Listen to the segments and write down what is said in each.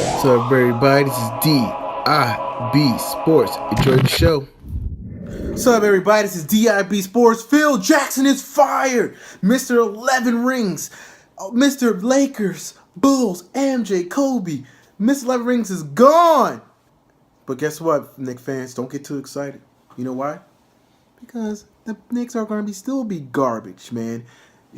So everybody, this is DIB Sports. Enjoy the show. What's up, everybody? This is DIB Sports. Phil Jackson is fired. Mr. 11 rings. Mr. Lakers, Bulls, MJ, Kobe. Mr. 11 rings is gone. But guess what, Knicks fans? Don't get too excited. You know why? Because the Knicks are going to still be garbage, man.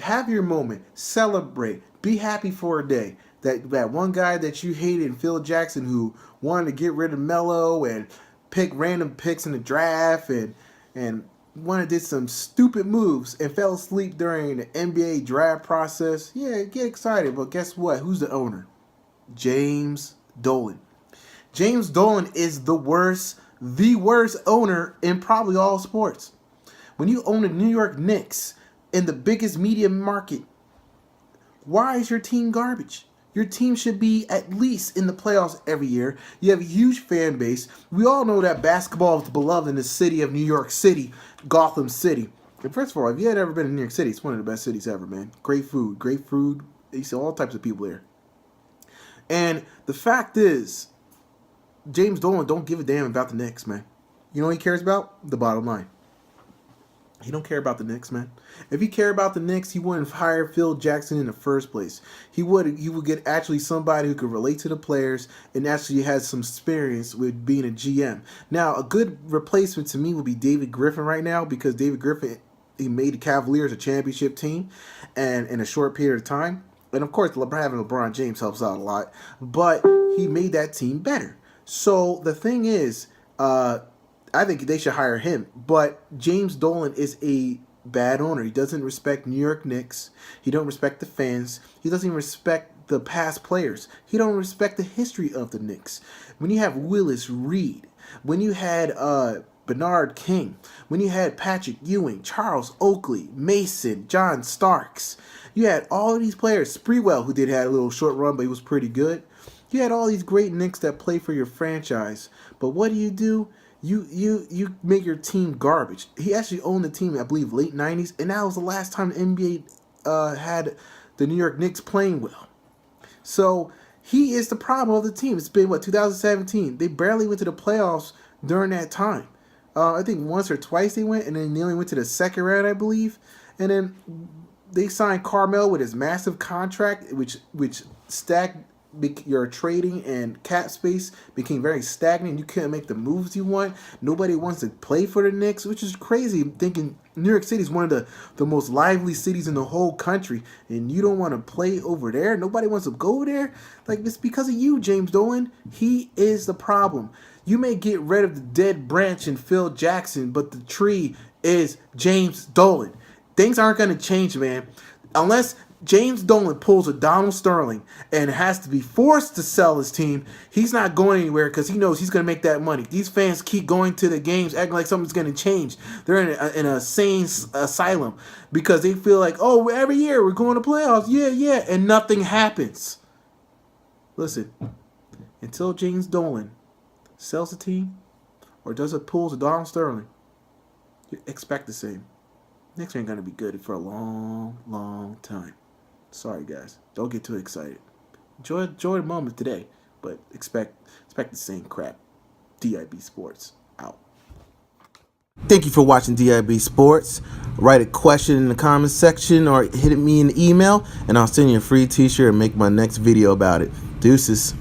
Have your moment. Celebrate. Be happy for a day. That one guy that you hated, Phil Jackson, who wanted to get rid of Melo and pick random picks in the draft and wanted to do some stupid moves and fell asleep during the NBA draft process. Yeah, get excited. But guess what? Who's the owner? James Dolan. James Dolan is the worst owner in probably all sports. When you own the New York Knicks in the biggest media market, why is your team garbage? Your team should be at least in the playoffs every year. You have a huge fan base. We all know that basketball is beloved in the city of New York City, Gotham City. And first of all, if you had ever been in New York City, it's one of the best cities ever, man. Great food. You see all types of people there. And the fact is, James Dolan don't give a damn about the Knicks, man. You know what he cares about? The bottom line. He don't care about the Knicks, man. If he cared about the Knicks, he wouldn't hire Phil Jackson in the first place. He would get actually somebody who could relate to the players and actually has some experience with being a GM. Now, a good replacement to me would be David Griffin right now, because David Griffin, he made the Cavaliers a championship team and in a short period of time. And of course, having LeBron James helps out a lot, but he made that team better. So the thing is, I think they should hire him. But James Dolan is a bad owner. He doesn't respect New York Knicks. He don't respect the fans. He doesn't even respect the past players. He don't respect the history of the Knicks. When you have Willis Reed, when you had Bernard King, when you had Patrick Ewing, Charles Oakley, Mason, John Starks, you had all these players. Sprewell, who had a little short run, but he was pretty good. You had all these great Knicks that play for your franchise. But what do? You make your team garbage. He actually owned the team, I believe, late 90s, and that was the last time the NBA had the New York Knicks playing well. So he is the problem of the team. It's been, 2017? They barely went to the playoffs during that time. I think once or twice they went, and then they only went to the second round, I believe. And then they signed Carmel with his massive contract, which stacked your trading and cap space became very stagnant. You couldn't make the moves you want. Nobody wants to play for the Knicks, which is crazy. Thinking New York City is one of the most lively cities in the whole country, and you don't want to play over there. Nobody wants to go over there. Like, it's because of you, James Dolan. He is the problem. You may get rid of the dead branch in Phil Jackson, but the tree is James Dolan. Things aren't going to change, man, unless James Dolan pulls a Donald Sterling and has to be forced to sell his team. He's not going anywhere because he knows he's going to make that money. These fans keep going to the games acting like something's going to change. They're in a sane asylum because they feel like, oh, every year we're going to playoffs. Yeah, and nothing happens. Listen, until James Dolan sells the team or pulls a Donald Sterling, you expect the same. Knicks ain't going to be good for a long, long time. Sorry, guys. Don't get too excited. Enjoy the moment today, but expect the same crap. DIB Sports out. Thank you for watching DIB Sports. Write a question in the comments section or hit me in the email, and I'll send you a free t-shirt and make my next video about it. Deuces.